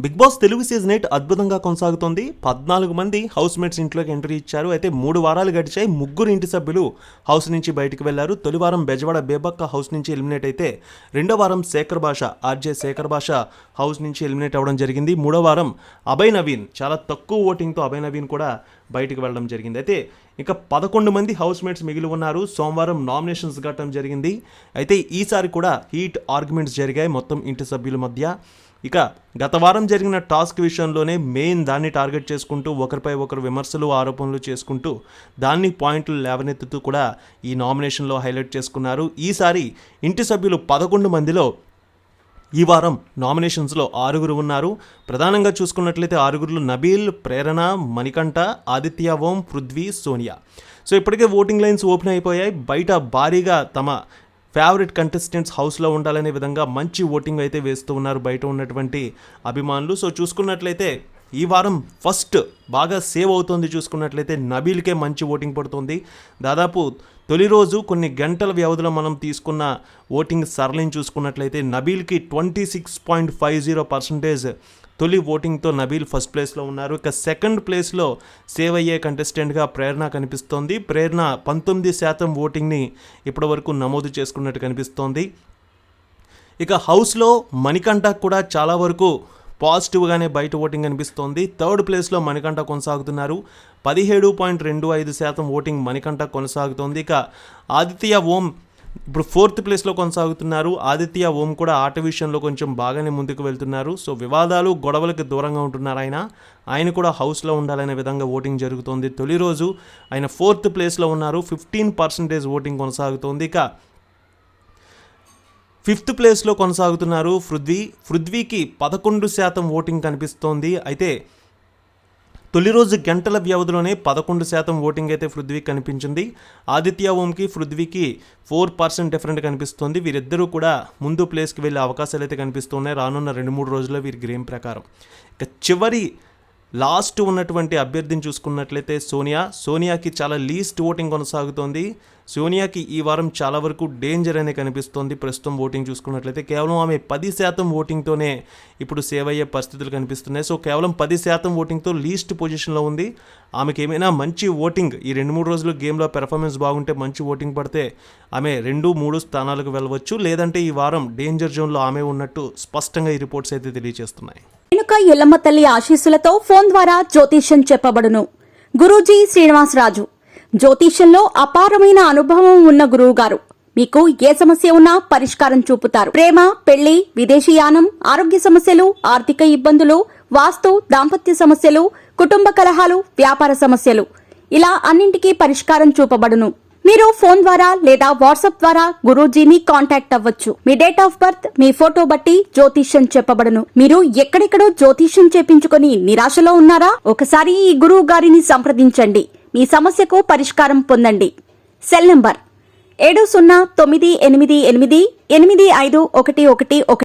Big boss Telugu season 8 అద్భుతంగా కొనసాగుతోంది. 14 మంది హౌస్ మేట్స్ ఇంట్లోకి ఎంట్రీ ఇచ్చారు. అయితే 3 వారాలు గడిచాయి. 3 ఇంటి సభ్యులు హౌస్ నుంచి బయటకు వెళ్లారు. తొలి వారం బెజవాడ బేబక్క హౌస్ నుంచి ఎలిమినేట్ అయితే, రెండో వారం శేఖర్ భాష ఆర్జే శేఖర్ భాష హౌస్ నుంచి ఎలిమినేట్ అవ్వడం జరిగింది. మూడో వారం అభయ్ నవీన్ చాలా తక్కువ ఓటింగ్తో అభయ్ నవీన్ కూడా బయటకు వెళ్ళడం జరిగింది. అయితే ఇక 11 మంది హౌస్ మేట్స్ మిగిలి ఉన్నారు. సోమవారం నామినేషన్స్ ఘట్టం జరిగింది. అయితే ఈసారి కూడా హీట్ ఆర్గ్యుమెంట్స్ జరిగాయి మొత్తం ఇంటి సభ్యుల మధ్య. ఇక గత వారం జరిగిన టాస్క్ విషయంలోనే మెయిన్ దాన్ని టార్గెట్ చేసుకుంటూ ఒకరిపై ఒకరు విమర్శలు ఆరోపణలు చేసుకుంటూ దాన్ని పాయింట్లు లేవనెత్తుతూ కూడా ఈ నామినేషన్లో హైలైట్ చేసుకున్నారు. ఈసారి ఇంటి సభ్యులు 11 మందిలో ఈ వారం నామినేషన్స్లో 6 ఉన్నారు. ప్రధానంగా చూసుకున్నట్లయితే 6 నబీల్, ప్రేరణ, మణికంఠ, ఆదిత్య ఓం, పృథ్వీ, సోనియా. సో ఇప్పటికే ఓటింగ్ లైన్స్ ఓపెన్ అయిపోయాయి. బయట భారీగా తమ ఫేవరెట్ కంటెస్టెంట్స్ హౌస్లో ఉండాలనే విధంగా మంచి ఓటింగ్ అయితే వేస్తూ ఉన్నారు బయట ఉన్నటువంటి అభిమానులు. సో చూసుకున్నట్లయితే ఈ వారం ఫస్ట్ బాగా సేవ్ అవుతుంది. చూసుకున్నట్లయితే నబీల్కే మంచి ఓటింగ్ పడుతుంది. దాదాపు తొలి రోజు కొన్ని గంటల వ్యవధిలో మనం తీసుకున్న ఓటింగ్ సరళిని చూసుకున్నట్లయితే నబీల్కి 26.50% తొలి ఓటింగ్తో నబీల్ ఫస్ట్ ప్లేస్లో ఉన్నారు. ఇక సెకండ్ ప్లేస్లో సేవ్ అయ్యే కంటెస్టెంట్గా ప్రేరణ కనిపిస్తోంది. ప్రేరణ 19% ఓటింగ్ని ఇప్పటివరకు నమోదు చేసుకున్నట్టు కనిపిస్తోంది. ఇక హౌస్లో మణికంఠ కూడా చాలా వరకు పాజిటివ్గానే బయట ఓటింగ్ కనిపిస్తోంది. థర్డ్ ప్లేస్లో మణికంఠ కొనసాగుతున్నారు. 17.25% ఓటింగ్ మణికంఠ కొనసాగుతోంది. ఇక ఆదిత్య ఓం ఇప్పుడు 4th ప్లేస్లో కొనసాగుతున్నారు. ఆదిత్య ఓం కూడా ఆట విషయంలో కొంచెం బాగానే ముందుకు వెళ్తున్నారు. సో వివాదాలు గొడవలకు దూరంగా ఉంటున్నారు ఆయన కూడా హౌస్లో ఉండాలనే విధంగా ఓటింగ్ జరుగుతోంది. తొలి రోజు ఆయన 4th ప్లేస్లో ఉన్నారు. 15% ఓటింగ్ కొనసాగుతోంది. ఇక 5th ప్లేస్లో కొనసాగుతున్నారు పృథ్వీకి 11% ఓటింగ్ కనిపిస్తోంది. అయితే తొలి రోజు గంటల వ్యవధిలోనే 11% ఓటింగ్ అయితే పృథ్వీకి కనిపించింది. ఆదిత్య ఓంకి పృథ్వీకి 4% డిఫరెంట్ కనిపిస్తుంది. వీరిద్దరూ కూడా ముందు ప్లేస్కి వెళ్ళే అవకాశాలు అయితే కనిపిస్తున్నాయి రానున్న 2-3 రోజుల్లో వీరి గేమ్ ప్రకారం. ఇక చివరి లాస్ట్ ఉన్నటువంటి అభ్యర్థిని చూసుకున్నట్లయితే సోనియాకి చాలా లీస్ట్ ఓటింగ్ కొనసాగుతోంది. సోనియాకి ఈ వారం చాలా వరకు డేంజర్ అనే కనిపిస్తోంది. ప్రస్తుతం ఓటింగ్ చూసుకున్నట్లయితే కేవలం ఆమె 10% ఓటింగ్తోనే ఇప్పుడు సేవ్ అయ్యే పరిస్థితులు కనిపిస్తున్నాయి. సో కేవలం 10% ఓటింగ్తో లీస్ట్ పొజిషన్లో ఉంది. ఆమెకి ఏమైనా మంచి ఓటింగ్ ఈ 2-3 రోజులు గేమ్లో పెర్ఫార్మెన్స్ బాగుంటే మంచి ఓటింగ్ పడితే ఆమె 2-3 స్థానాలకు వెళ్ళవచ్చు. లేదంటే ఈ వారం డేంజర్ జోన్లో ఆమె ఉన్నట్టు స్పష్టంగా ఈ రిపోర్ట్స్ అయితే తెలియజేస్తున్నాయి. రేణుక ఎల్లమ్మ తల్లి ఆశీస్సులతో ఫోన్ ద్వారా జ్యోతిష్యం చెప్పబడును. గురూజీ శ్రీనివాసరాజు. జ్యోతిష్యంలో అపారమైన అనుభవం ఉన్న గురువు గారు మీకు ఏ సమస్య ఉన్నా పరిష్కారం చూపుతారు. ప్రేమ, పెళ్లి, విదేశీయానం, ఆరోగ్య సమస్యలు, ఆర్థిక ఇబ్బందులు, వాస్తు, దాంపత్య సమస్యలు, కుటుంబ కలహాలు, వ్యాపార సమస్యలు, ఇలా అన్నింటికీ పరిష్కారం చూపబడును. మీరు ఫోన్ ద్వారా లేదా వాట్సాప్ ద్వారా గురూజీని కాంటాక్ట్ అవ్వచ్చు. మీ డేట్ ఆఫ్ బర్త్, మీ ఫోటో బట్టి జ్యోతిష్యం చెప్పబడును. మీరు ఎక్కడెక్కడో జ్యోతిష్యం చేపించుకొని నిరాశలో ఉన్నారా? ఒకసారి ఈ గురువు గారిని సంప్రదించండి. మీ సమస్యకు పరిష్కారం పొందండి. Cell number 7098888511